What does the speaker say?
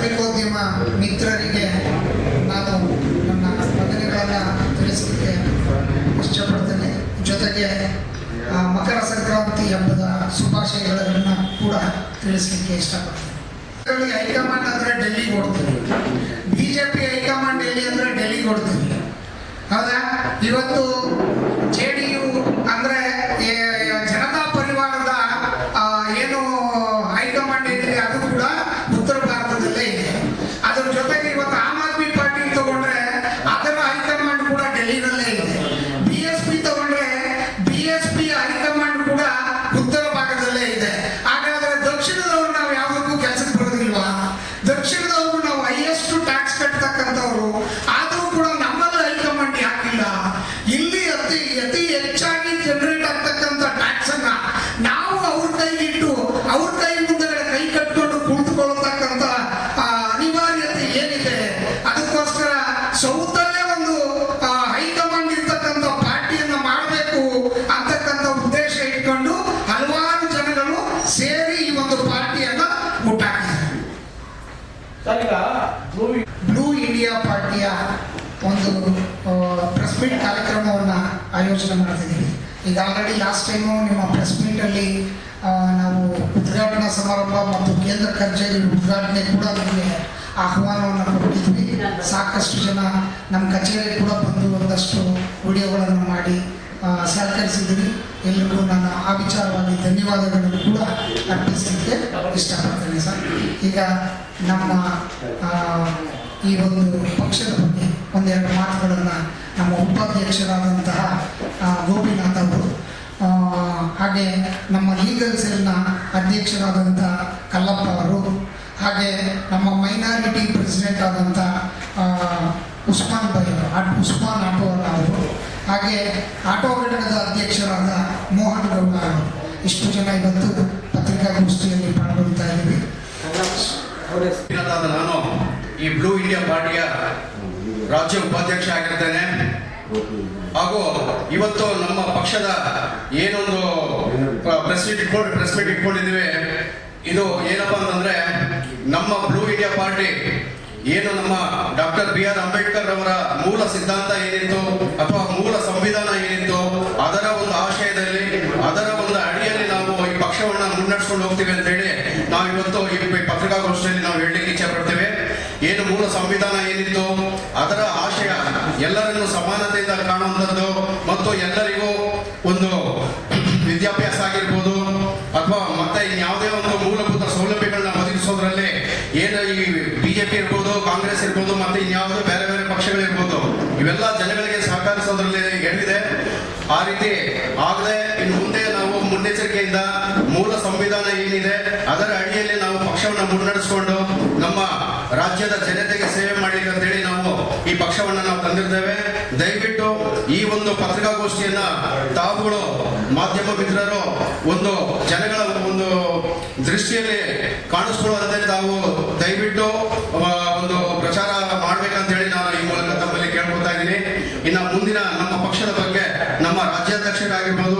ಪತ್ರಿಕೋದ್ಯಮ ಮಿತ್ರರಿಗೆ ನಾನು ನನ್ನ ವಂದನೆಗಳನ್ನು ತಿಳಿಸಲಿಕ್ಕೆ ಇಷ್ಟಪಡ್ತೇನೆ. ಜೊತೆಗೆ ಮಕರ ಸಂಕ್ರಾಂತಿ ಹಬ್ಬದ ಶುಭಾಶಯಗಳನ್ನು ಕೂಡ ತಿಳಿಸಲಿಕ್ಕೆ ಇಷ್ಟಪಡ್ತೇನೆ. ಹೈಕಮಾಂಡ್ ಅಂದರೆ ಡೆಲ್ಲಿಗೆ ಓಡ್ತೀವಿ, ಬಿಜೆಪಿ ಹೈಕಮಾಂಡ್ ಎಲ್ಲಿ ಅಂದರೆ ಡೆಲ್ಲಿಗೆ ಓಡ್ತೀವಿ. ಹೌದಾ? ಇವತ್ತು JDU ಅಂದರೆ ಜನತಾ ಪರಿವಾರದ ಏನು ಹೈಕಮಾಂಡ್ ಏನಿದೆ ಅದು ಕೂಡ ಉತ್ತರ ಭಾರತದಲ್ಲೇ ಇದೆ. ಅದರ ಜೊತೆಗೆ ಇವತ್ತು ಆಮ್ ಆದ್ಮಿ ಪಾರ್ಟಿ ತಗೊಂಡ್ರೆ ಅದರ ಹೈಕಮಾಂಡ್ ಕೂಡ ಡೆಲ್ಲಿನಲ್ಲೇ ಇದೆ. BSP ತಗೊಂಡ್ರೆ BSP ಹೈಕಮಾಂಡ್ ಕೂಡ ಉತ್ತರ ಭಾಗದಲ್ಲೇ ಇದೆ. ಹಾಗಾದ್ರೆ ದಕ್ಷಿಣದವ್ರು ನಾವು ಯಾವುದಕ್ಕೂ ಕೆಲಸಕ್ಕೆ ಬರೋದಿಲ್ವಾ? ದಕ್ಷಿಣದವ್ರು ನಾವು ಹೈಯೆಸ್ಟ್ ಟ್ಯಾಕ್ಸ್ ಕಟ್ಟತಕ್ಕಂಥವ್ರು, ಆದರೂ ಕೂಡ ನಮ್ಮಲ್ಲಿ ಹೈಕಮಾಂಡ್ ಯಾಕಿಲ್ಲ? ಇಲ್ಲಿ ಅತಿ ಹೆಚ್ಚಾಗಿ ಜನರೇಟ್ ಆಗ್ತಕ್ಕಂಥ ಟ್ಯಾಕ್ಸ್ ಅನ್ನ ನಾವು ಅವ್ರ ಕೈಗಿಟ್ಟು ಅವ್ರ ಕೈ ಮುಂದೆಗಡೆ ಕೈ ಕಟ್ಕೊಂಡು ಕುಳಿತುಕೊಳ್ಳತಕ್ಕಂಥ ಅನಿವಾರ್ಯತೆ ಏನಿದೆ? ಅದಕ್ಕೋಸ್ಕರ ಸೌತಲ್ಲೇ ಒಂದು ಹೈಕಮಾಂಡ್ ಇರ್ತಕ್ಕಂಥ ಪಾರ್ಟಿಯನ್ನ ಮಾಡಬೇಕು ಅಂತಕ್ಕಂಥ ಉದ್ದೇಶ ಇಟ್ಕೊಂಡು ಹಲವಾರು ಜನಗಳು ಸೇರಿ ಈ ಒಂದು ಪಾರ್ಟಿಯನ್ನ ಹುಟ್ಟಾಕಿದ್ದಾರೆ. ಬ್ಲೂ ಇಂಡಿಯಾ ಪಾರ್ಟಿಯ ಒಂದು ಪ್ರೆಸ್ ಮೀಟ್ ಕಾರ್ಯಕ್ರಮವನ್ನು ಆಯೋಜನೆ ಮಾಡ್ತಿದ್ದೀವಿ. ಈಗ ಆಲ್ರೆಡಿ ಲಾಸ್ಟ್ ಟೈಮು ನಿಮ್ಮ ಪ್ರೆಸ್ ಮೀಟಲ್ಲಿ ನಾವು ಉದ್ಘಾಟನಾ ಸಮಾರಂಭ ಮತ್ತು ಕೇಂದ್ರ ಕಚೇರಿ ಉದ್ಘಾಟನೆ ಕೂಡ ನಮಗೆ ಆಹ್ವಾನವನ್ನು ಕೊಟ್ಟಿದ್ವಿ. ಸಾಕಷ್ಟು ಜನ ನಮ್ಮ ಕಚೇರಿ ಕೂಡ ಬಂದು ಒಂದಷ್ಟು ವಿಡಿಯೋಗಳನ್ನು ಮಾಡಿ ಸಹಕರಿಸಿದ್ವಿ. ಎಲ್ರಿಗೂ ನಾನು ಆ ವಿಚಾರವಾಗಿ ಧನ್ಯವಾದಗಳನ್ನು ಕೂಡ ಅರ್ಪಿಸಲಿಕ್ಕೆ ಇಷ್ಟಪಡ್ತೇನೆ ಸರ್. ಈಗ ನಮ್ಮ ಈ ಒಂದು ಪಕ್ಷದ ಬಗ್ಗೆ ಒಂದೆರಡು ಮಾತುಗಳನ್ನು ನಮ್ಮ ಉಪಾಧ್ಯಕ್ಷರಾದಂತಹ ಗೋಪಿನಾಥ್ ಅವರು, ಹಾಗೆ ನಮ್ಮ ಲೀಗಲ್ ಸೆಲ್ನ ಅಧ್ಯಕ್ಷರಾದಂಥ ಕಲ್ಲಪ್ಪ ಅವರು, ಹಾಗೆ ನಮ್ಮ ಮೈನಾರಿಟಿ ಪ್ರೆಸಿಡೆಂಟ್ ಆದಂಥ ಉಸ್ಮಾನ್ ಆಟೋವಲ್ಲ ಅವರು, ಹಾಗೆ ಆಟೋ ಘಟಕದ ಅಧ್ಯಕ್ಷರಾದ ಮೋಹನ್ ಗೌಡ ಅವರು, ಇಷ್ಟು ಜನ ಇವತ್ತು ಪತ್ರಿಕಾಗೋಷ್ಠಿಯಲ್ಲಿ ಪಾಲ್ಗೊಳ್ತಾ ಇದ್ದೀವಿ. ನಾನು ಈ ಬ್ಲೂ ಇಂಡಿಯಾ ಪಾರ್ಟಿಯ ರಾಜ್ಯ ಉಪಾಧ್ಯಕ್ಷ ಆಗಿರ್ತೇನೆ. ಹಾಗೂ ಇವತ್ತು ನಮ್ಮ ಪಕ್ಷದ ಏನೊಂದು ಪ್ರೆಸ್ ಮೀಟ್ ಇಟ್ಕೊಂಡಿದ್ದೀವಿ. ಇದು ಏನಪ್ಪಾ ಅಂತಂದ್ರೆ, ನಮ್ಮ ಬ್ಲೂ ಇಂಡಿಯಾ ಪಾರ್ಟಿ ಏನು ನಮ್ಮ ಡಾಕ್ಟರ್ BR ಅಂಬೇಡ್ಕರ್ ಅವರ ಮೂಲ ಸಿದ್ಧಾಂತ ಏನಿತ್ತು ಅಥವಾ ಮೂಲ ಸಂವಿಧಾನ ಏನಿತ್ತು, ಅದರ ಒಂದು ಆಶಯದಲ್ಲಿ ಅದರ ಒಂದು ಅಡಿಯಲ್ಲಿ ನಾವು ಈ ಪಕ್ಷವನ್ನ ಮುನ್ನಡೆಸ್ಕೊಂಡು ಹೋಗ್ತೀವಿ ಅಂತ ಹೇಳಿ ನಾವು ಇವತ್ತು ಈ ಪತ್ರಿಕಾಗೋಷ್ಠಿಯಲ್ಲಿ ನಾವು ಹೇಳಲಿಕ್ಕೆ ಇಚ್ಛೆ ಪಡ್ತೇವೆ. ಏನು ಮೂಲ ಸಂವಿಧಾನ ಏನಿತ್ತು ಅದರ ಆಶಯ ಎಲ್ಲರನ್ನು ಸಮಾನತೆಯಿಂದ ಕಾಣುವಂಥದ್ದು ಮತ್ತು ಎಲ್ಲರಿಗೂ ಒಂದು ವಿದ್ಯಾಭ್ಯಾಸ ಆಗಿರ್ಬೋದು ಅಥವಾ ಮತ್ತೆ ಇನ್ಯಾವುದೇ ಒಂದು ಮೂಲಭೂತ ಸೌಲಭ್ಯಗಳನ್ನ ಒದಗಿಸೋದ್ರಲ್ಲಿ ಏನು ಈ BJP ಇರ್ಬೋದು, ಕಾಂಗ್ರೆಸ್ ಇರ್ಬೋದು, ಮತ್ತೆ ಇನ್ಯಾವುದೋ ಬೇರೆ ಬೇರೆ ಪಕ್ಷಗಳಿರ್ಬೋದು, ಇವೆಲ್ಲ ಜನಗಳಿಗೆ ಸಹಕರಿಸೋದ್ರಲ್ಲಿ ಎಲ್ಲಿದೆ. ಆ ರೀತಿ ಆಗದೆ ಇನ್ನು ಮುಂದೆ ನಾವು ಮುನ್ನೆಚ್ಚರಿಕೆಯಿಂದ ಮೂಲ ಸಂವಿಧಾನ ಏನಿದೆ ಅದರ ಅಡಿಯಲ್ಲಿ ನಾವು ಪಕ್ಷವನ್ನು ಮುನ್ನಡೆಸಿಕೊಂಡು ನಮ್ಮ ರಾಜ್ಯದ ಜನತೆಗೆ ಸೇವೆ ಮಾಡಲಿಕ್ಕೆ ಅಂತ ಹೇಳಿ ನಾವು ಈ ಪಕ್ಷವನ್ನು ನಾವು ತಂದಿರ್ತೇವೆ. ದಯವಿಟ್ಟು ಈ ಒಂದು ಪತ್ರಿಕಾಗೋಷ್ಠಿಯನ್ನ ತಾವುಗಳು ಮಾಧ್ಯಮ ಮಿತ್ರರು ಒಂದು ಜನಗಳ ಒಂದು ದೃಷ್ಟಿಯಲ್ಲಿ ಕಾಣಿಸ್ಕೊಳ್ಳುವಂತೆ ತಾವು ದಯವಿಟ್ಟು ಒಂದು ಪ್ರಚಾರ ಮಾಡ್ಬೇಕಂತ ಹೇಳಿ ನಾನು ಈ ಮೂಲಕ ತಮ್ಮಲ್ಲಿ ಕೇಳ್ಕೊತಾ ಇದ್ದೀನಿ. ಇನ್ನು ಮುಂದಿನ ನಮ್ಮ ಪಕ್ಷದ ಬಗ್ಗೆ ನಮ್ಮ ರಾಜ್ಯಾಧ್ಯಕ್ಷರಾಗಿರ್ಬೋದು